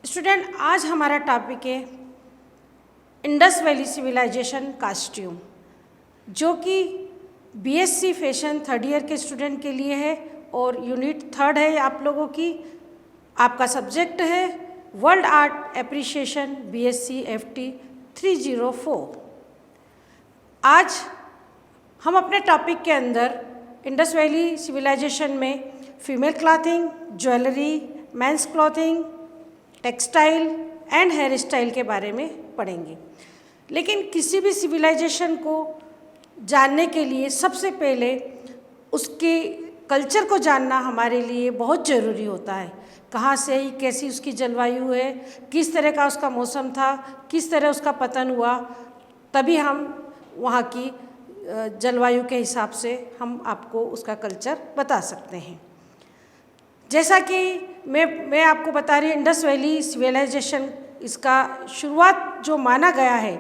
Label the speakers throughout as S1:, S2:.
S1: Student, आज हमारा topic है इंडस वैली सिविलाइजेशन कास्ट्यूम, जो कि बीएससी फैशन थर्ड ईयर के स्टूडेंट के लिए है और यूनिट थर्ड है आप लोगों की। आपका सब्जेक्ट है world art appreciation BSc FT 304। आज हम अपने टॉपिक के अंदर इंडस वैली सिविलाइजेशन में female clothing, jewellery, men's clothing, textile and hair style के बारे में पढ़ेंगे। लेकिन किसी भी सिविलाइजेशन को जानने के लिए सबसे पहले उसके कल्चर को जानना हमारे लिए बहुत ज़रूरी होता है। कहाँ से ही कैसी उसकी जलवायु है, किस तरह का उसका मौसम था, किस तरह उसका पतन हुआ, तभी हम वहाँ की जलवायु के हिसाब से हम आपको उसका कल्चर बता सकते हैं। जैसा कि मैं आपको बता रही हूँ, इंडस वैली सिविलाइजेशन इसका शुरुआत जो माना गया है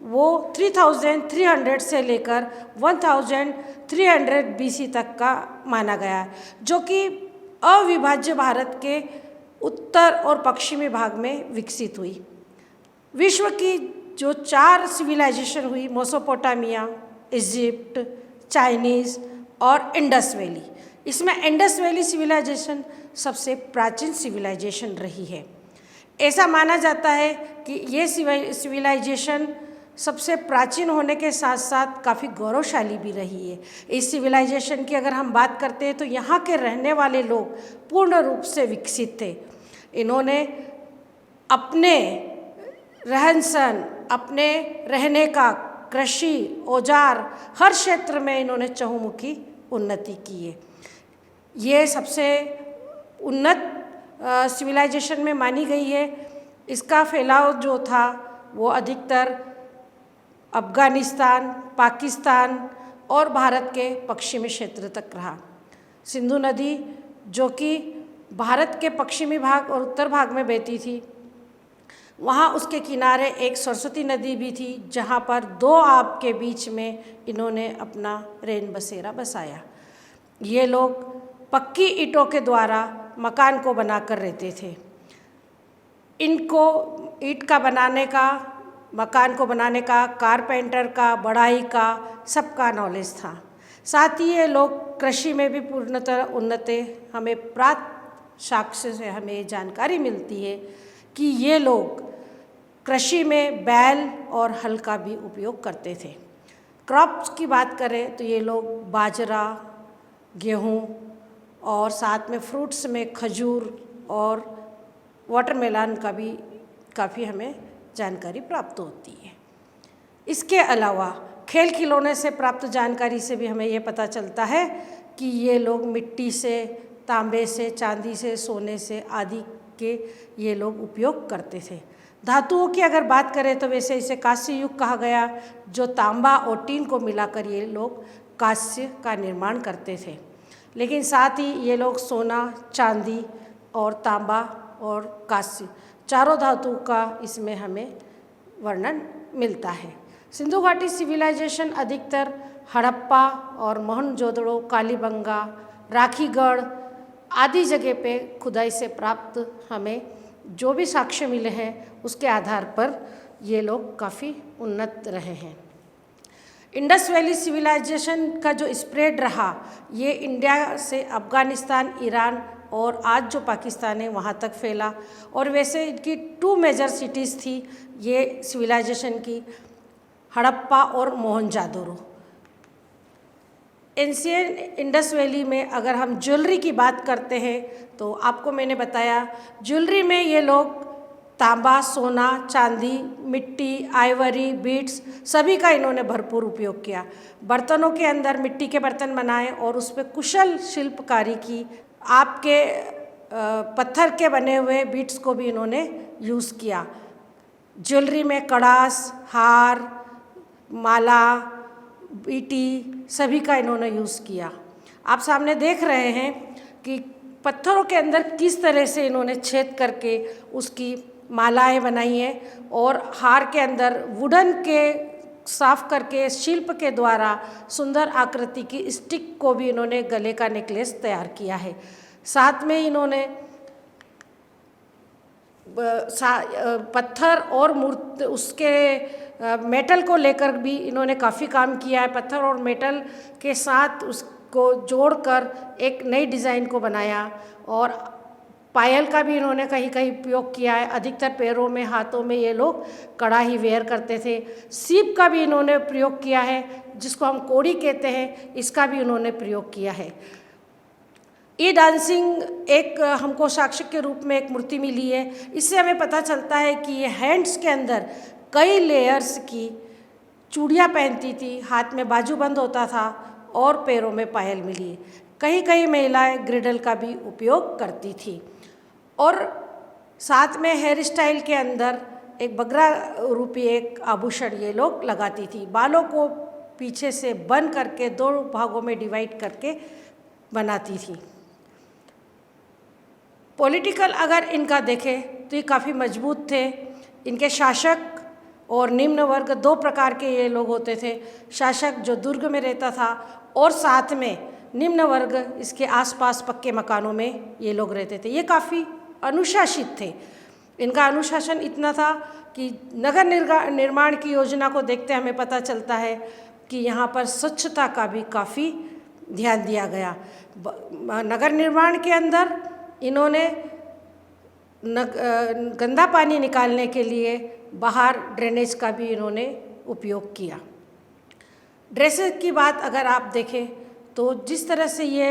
S1: वो 3300 से लेकर 1300 बीसी तक का माना गया है, जो कि अविभाज्य भारत के उत्तर और पश्चिमी भाग में विकसित हुई। विश्व की जो 4 सिविलाइजेशन हुई, मेसोपोटामिया, इजिप्ट, चाइनीज़ और इंडस वैली, इसमें इंडस वैली सिविलाइजेशन सबसे प्राचीन सिविलाइजेशन रही है। ऐसा माना जाता है कि ये सिविलाइजेशन सबसे प्राचीन होने के साथ साथ काफ़ी गौरवशाली भी रही है। इस सिविलाइजेशन की अगर हम बात करते हैं तो यहाँ के रहने वाले लोग पूर्ण रूप से विकसित थे। इन्होंने अपने रहन सहन, अपने रहने का, कृषि, औजार, हर क्षेत्र में इन्होंने चहुमुखी उन्नति की है। ये सबसे उन्नत सिविलाइजेशन में मानी गई है। इसका फैलाव जो था वो अधिकतर अफ़गानिस्तान, पाकिस्तान और भारत के पश्चिमी क्षेत्र तक रहा। सिंधु नदी, जो कि भारत के पश्चिमी भाग और उत्तर भाग में बहती थी, वहाँ उसके किनारे एक सरस्वती नदी भी थी, जहाँ पर 2 आप के बीच में इन्होंने अपना रैन बसेरा बसाया। ये लोग पक्की ईंटों के द्वारा मकान को बनाकर रहते थे। इनको ईंट का बनाने का, मकान को बनाने का, कारपेंटर का, बढ़ाई का, सबका नॉलेज था। साथ ही ये लोग कृषि में भी पूर्णतः उन्नत थे। हमें प्राप्त साक्ष्य से हमें जानकारी मिलती है कि ये लोग कृषि में बैल और हल का भी उपयोग करते थे। क्रॉप्स की बात करें तो ये लोग बाजरा, गेहूँ और साथ में फ्रूट्स में खजूर और वाटरमेलन का भी काफ़ी हमें जानकारी प्राप्त होती है। इसके अलावा खेल खिलौने से प्राप्त जानकारी से भी हमें ये पता चलता है कि ये लोग मिट्टी से, तांबे से, चांदी से, सोने से आदि के ये लोग उपयोग करते थे। धातुओं की अगर बात करें तो वैसे इसे कांस्य युग कहा गया, जो तांबा और टीन को मिलाकर ये लोग कांस्य का निर्माण करते थे। लेकिन साथ ही ये लोग सोना, चांदी और तांबा और कांस्य चारों धातु का इसमें हमें वर्णन मिलता है। सिंधु घाटी सिविलाइजेशन अधिकतर हड़प्पा और मोहनजोदड़ो, कालीबंगा, राखीगढ़ आदि जगह पे खुदाई से प्राप्त हमें जो भी साक्ष्य मिले हैं उसके आधार पर ये लोग काफ़ी उन्नत रहे हैं। इंडस वैली सिविलाइजेशन का जो स्प्रेड रहा, ये इंडिया से अफ़गानिस्तान, ईरान और आज जो पाकिस्तान है वहाँ तक फैला। और वैसे इनकी 2 मेजर सिटीज़ थी ये सिविलाइजेशन की, हड़प्पा और मोहनजोदड़ो। एंशिएंट इंडस वैली में अगर हम ज्वेलरी की बात करते हैं तो आपको मैंने बताया ज्वेलरी में ये लोग तांबा, सोना, चांदी, मिट्टी, आइवरी, बीड्स सभी का इन्होंने भरपूर उपयोग किया। बर्तनों के अंदर मिट्टी के बर्तन बनाए और उस पर कुशल शिल्पकारी की। आपके पत्थर के बने हुए बीड्स को भी इन्होंने यूज़ किया। ज्वेलरी में कड़ास, हार, माला, बीटी सभी का इन्होंने यूज़ किया। आप सामने देख रहे हैं कि पत्थरों के अंदर किस तरह से इन्होंने छेद करके उसकी मालाएं बनाई हैं और हार के अंदर वुडन के साफ करके शिल्प के द्वारा सुंदर आकृति की स्टिक को भी इन्होंने गले का नेकलेस तैयार किया है। साथ में इन्होंने पत्थर और मूर्ति उसके मेटल को लेकर भी इन्होंने काफ़ी काम किया है। पत्थर और मेटल के साथ उसको जोड़कर एक नई डिज़ाइन को बनाया। और पायल का भी इन्होंने कहीं कहीं उपयोग किया है। अधिकतर पैरों में, हाथों में ये लोग कड़ा ही वेयर करते थे। सीप का भी इन्होंने प्रयोग किया है, जिसको हम कोड़ी कहते हैं, इसका भी इन्होंने प्रयोग किया है। ये डांसिंग एक हमको साक्ष्य के रूप में एक मूर्ति मिली है। इससे हमें पता चलता है कि ये हैंड्स के अंदर कई लेयर्स की चूड़ियाँ पहनती थी, हाथ में बाजूबंद होता था और पैरों में पायल मिली है। कहीं कहीं महिलाएं ग्रिडल का भी उपयोग करती थी। और साथ में हेयर स्टाइल के अंदर एक बगरा रूपी एक आभूषण ये लोग लगाती थी। बालों को पीछे से बन करके 2 भागों में डिवाइड करके बनाती थी। पॉलिटिकल अगर इनका देखें तो ये काफ़ी मजबूत थे। इनके शासक और निम्न वर्ग 2 प्रकार के ये लोग होते थे। शासक जो दुर्ग में रहता था और साथ में निम्न वर्ग इसके आसपास पक्के मकानों में ये लोग रहते थे। ये काफ़ी अनुशासित थे। इनका अनुशासन इतना था कि नगर निर्माण की योजना को देखते हमें पता चलता है कि यहाँ पर स्वच्छता का भी काफ़ी ध्यान दिया गया। नगर निर्माण के अंदर इन्होंने गंदा पानी निकालने के लिए बाहर ड्रेनेज का भी इन्होंने उपयोग किया। ड्रेसेस की बात अगर आप देखें तो जिस तरह से ये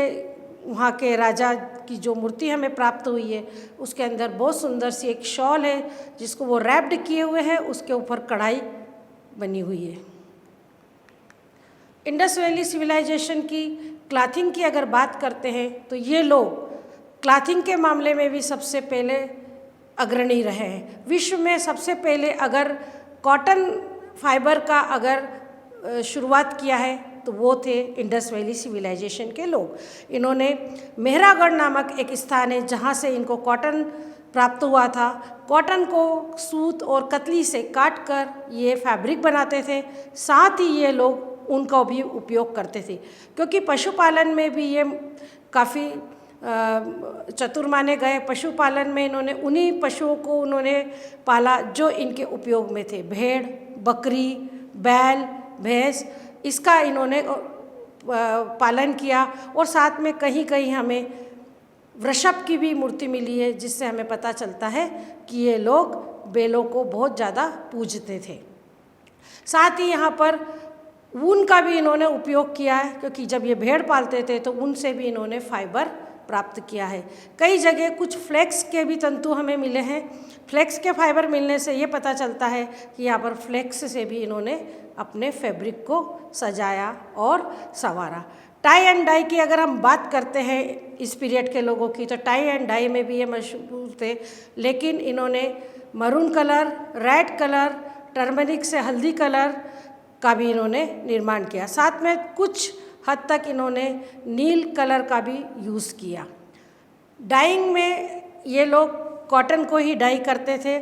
S1: वहाँ के राजा की जो मूर्ति हमें प्राप्त हुई है, उसके अंदर बहुत सुंदर सी एक शॉल है जिसको वो रैप्ड किए हुए हैं, उसके ऊपर कढ़ाई बनी हुई है। इंडस वैली सिविलाइजेशन की क्लॉथिंग की अगर बात करते हैं तो ये लोग क्लॉथिंग के मामले में भी सबसे पहले अग्रणी रहे हैं। विश्व में सबसे पहले अगर कॉटन फाइबर का अगर शुरुआत किया है तो वो थे इंडस वैली सिविलाइजेशन के लोग। इन्होंने मेहरागढ़ नामक एक स्थान है जहाँ से इनको कॉटन प्राप्त हुआ था। कॉटन को सूत और कतली से काट कर ये फैब्रिक बनाते थे। साथ ही ये लोग उनका भी उपयोग करते थे, क्योंकि पशुपालन में भी ये काफ़ी चतुर माने गए। पशुपालन में इन्होंने उन्हीं पशुओं को उन्होंने पाला जो इनके उपयोग में थे। भेड़, बकरी, बैल, भैंस, इसका इन्होंने पालन किया। और साथ में कहीं कहीं हमें वृषभ की भी मूर्ति मिली है, जिससे हमें पता चलता है कि ये लोग बैलों को बहुत ज़्यादा पूजते थे। साथ ही यहाँ पर ऊन का भी इन्होंने उपयोग किया है, क्योंकि जब ये भेड़ पालते थे तो ऊन से भी इन्होंने फाइबर प्राप्त किया है। कई जगह कुछ फ्लेक्स के भी तंतु हमें मिले हैं। फ्लेक्स के फाइबर मिलने से ये पता चलता है कि यहाँ पर फ्लेक्स से भी इन्होंने अपने फैब्रिक को सजाया और संवारा। टाई एंड डाई की अगर हम बात करते हैं इस पीरियड के लोगों की, तो टाई एंड डाई में भी ये मशहूर थे। लेकिन इन्होंने maroon colour, red colour, turmeric से हल्दी कलर का भी इन्होंने निर्माण किया। साथ में कुछ हद तक इन्होंने नील कलर का भी यूज़ किया। डाइंग में ये लोग कॉटन को ही डाई करते थे।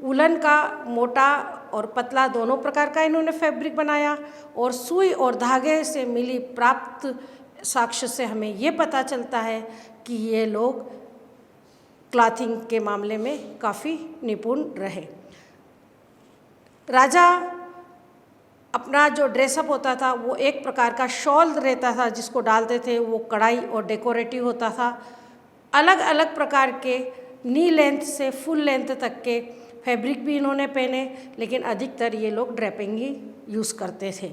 S1: उलन का मोटा और पतला दोनों प्रकार का इन्होंने फैब्रिक बनाया। और सुई और धागे से मिली प्राप्त साक्ष्य से हमें ये पता चलता है कि ये लोग क्लॉथिंग के मामले में काफ़ी निपुण रहे। राजा अपना जो ड्रेसअप होता था वो एक प्रकार का शॉल रहता था जिसको डालते थे, वो कढ़ाई और डेकोरेटिव होता था। अलग अलग प्रकार के नी लेंथ से फुल लेंथ तक के फैब्रिक भी इन्होंने पहने, लेकिन अधिकतर ये लोग ड्रेपिंग ही यूज़ करते थे।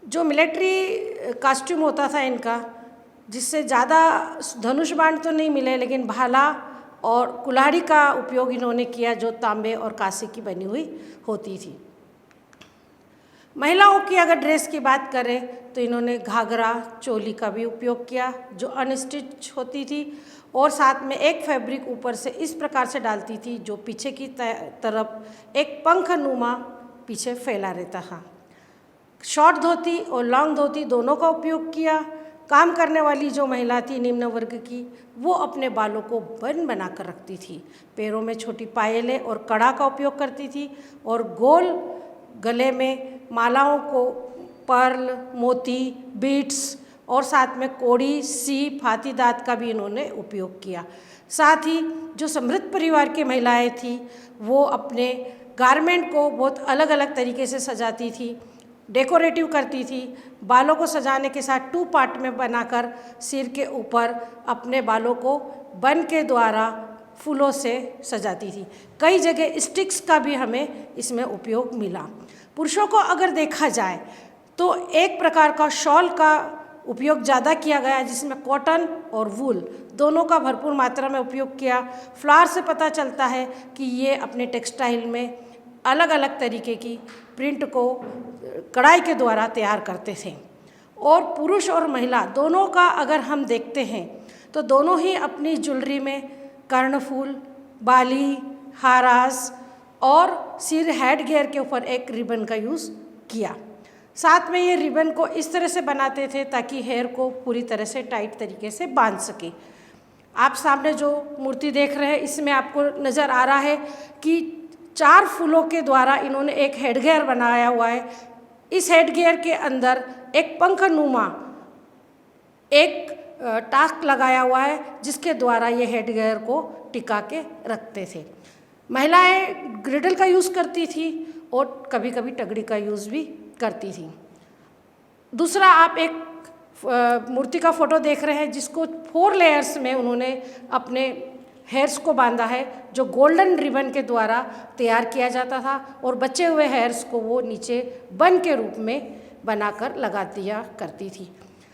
S1: जो मिलिट्री कॉस्ट्यूम होता था इनका, जिससे ज़्यादा धनुष बाण तो नहीं मिले, लेकिन भाला और कुल्हाड़ी का उपयोग इन्होंने किया, जो तांबे और कांसे की बनी हुई होती थी। महिलाओं की अगर ड्रेस की बात करें तो इन्होंने घाघरा, चोली का भी उपयोग किया जो अनस्टिच होती थी, और साथ में एक फैब्रिक ऊपर से इस प्रकार से डालती थी जो पीछे की तरफ एक पंख नुमा पीछे फैला रहता था। शॉर्ट धोती और लॉन्ग धोती दोनों का उपयोग किया। काम करने वाली जो महिला थी निम्न वर्ग की, वो अपने बालों को बन बना कर रखती थी। पैरों में छोटी पायलें और कड़ा का उपयोग करती थी, और गोल गले में मालाओं को पर्ल, मोती, बीट्स और साथ में कोड़ी, सीप, हाथी दांत का भी इन्होंने उपयोग किया। साथ ही जो समृद्ध परिवार की महिलाएं थी वो अपने गारमेंट को बहुत अलग अलग तरीके से सजाती थी, डेकोरेटिव करती थी। बालों को सजाने के साथ 2 पार्ट में बनाकर सिर के ऊपर अपने बालों को बन के द्वारा फूलों से सजाती थी। कई जगह स्टिक्स का भी हमें इसमें उपयोग मिला। पुरुषों को अगर देखा जाए तो एक प्रकार का शॉल का उपयोग ज़्यादा किया गया, जिसमें कॉटन और वूल दोनों का भरपूर मात्रा में उपयोग किया। फ्लावर से पता चलता है कि ये अपने टेक्सटाइल में अलग अलग तरीके की प्रिंट को कढ़ाई के द्वारा तैयार करते थे। और पुरुष और महिला दोनों का अगर हम देखते हैं तो दोनों ही अपनी ज्वेलरी में कर्णफूल, बाली, हारास और सिर हेड गियर के ऊपर एक रिबन का यूज़ किया। साथ में ये रिबन को इस तरह से बनाते थे ताकि हेयर को पूरी तरह से टाइट तरीके से बांध सके। आप सामने जो मूर्ति देख रहे हैं इसमें आपको नज़र आ रहा है कि 4 फूलों के द्वारा इन्होंने एक हेड गियर बनाया हुआ है। इस हेड गियर के अंदर एक पंखनुमा एक टास्क लगाया हुआ है जिसके द्वारा ये हेड गियर को टिका के रखते थे। महिलाएं ग्रिडल का यूज़ करती थी और कभी कभी टगड़ी का यूज़ भी करती थी। दूसरा, आप एक मूर्ति का फोटो देख रहे हैं जिसको 4 लेयर्स में उन्होंने अपने हेयर्स को बांधा है, जो गोल्डन रिबन के द्वारा तैयार किया जाता था और बचे हुए हेयर्स को वो नीचे बन के रूप में बनाकर लगा दिया करती थी।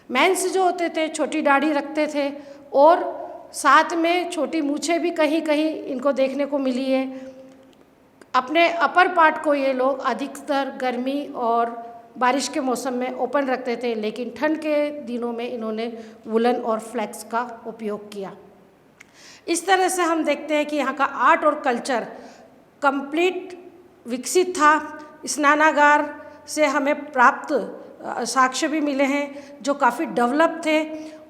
S1: मेंस जो होते थे छोटी दाढ़ी रखते थे और साथ में छोटी मूछें भी कहीं कहीं इनको देखने को मिली है। अपने अपर पार्ट को ये लोग अधिकतर गर्मी और बारिश के मौसम में ओपन रखते थे, लेकिन ठंड के दिनों में इन्होंने वुलन और फ्लैक्स का उपयोग किया। इस तरह से हम देखते हैं कि यहाँ का आर्ट और कल्चर कंप्लीट विकसित था। स्नानागार से हमें प्राप्त साक्ष्य भी मिले हैं जो काफ़ी डेवलप थे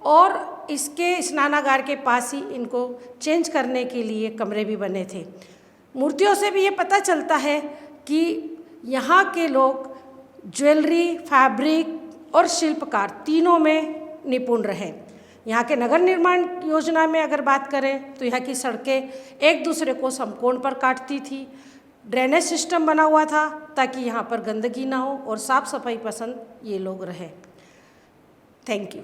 S1: और इसके स्नानागार के पास ही इनको चेंज करने के लिए कमरे भी बने थे। मूर्तियों से भी ये पता चलता है कि यहाँ के लोग ज्वेलरी, फैब्रिक और शिल्पकार तीनों में निपुण रहे। यहाँ के नगर निर्माण योजना में अगर बात करें तो यहाँ की सड़कें एक दूसरे को समकोण पर काटती थी। ड्रेनेज सिस्टम बना हुआ था ताकि यहाँ पर गंदगी ना हो और साफ़ सफाई पसंद ये लोग रहे। Thank you.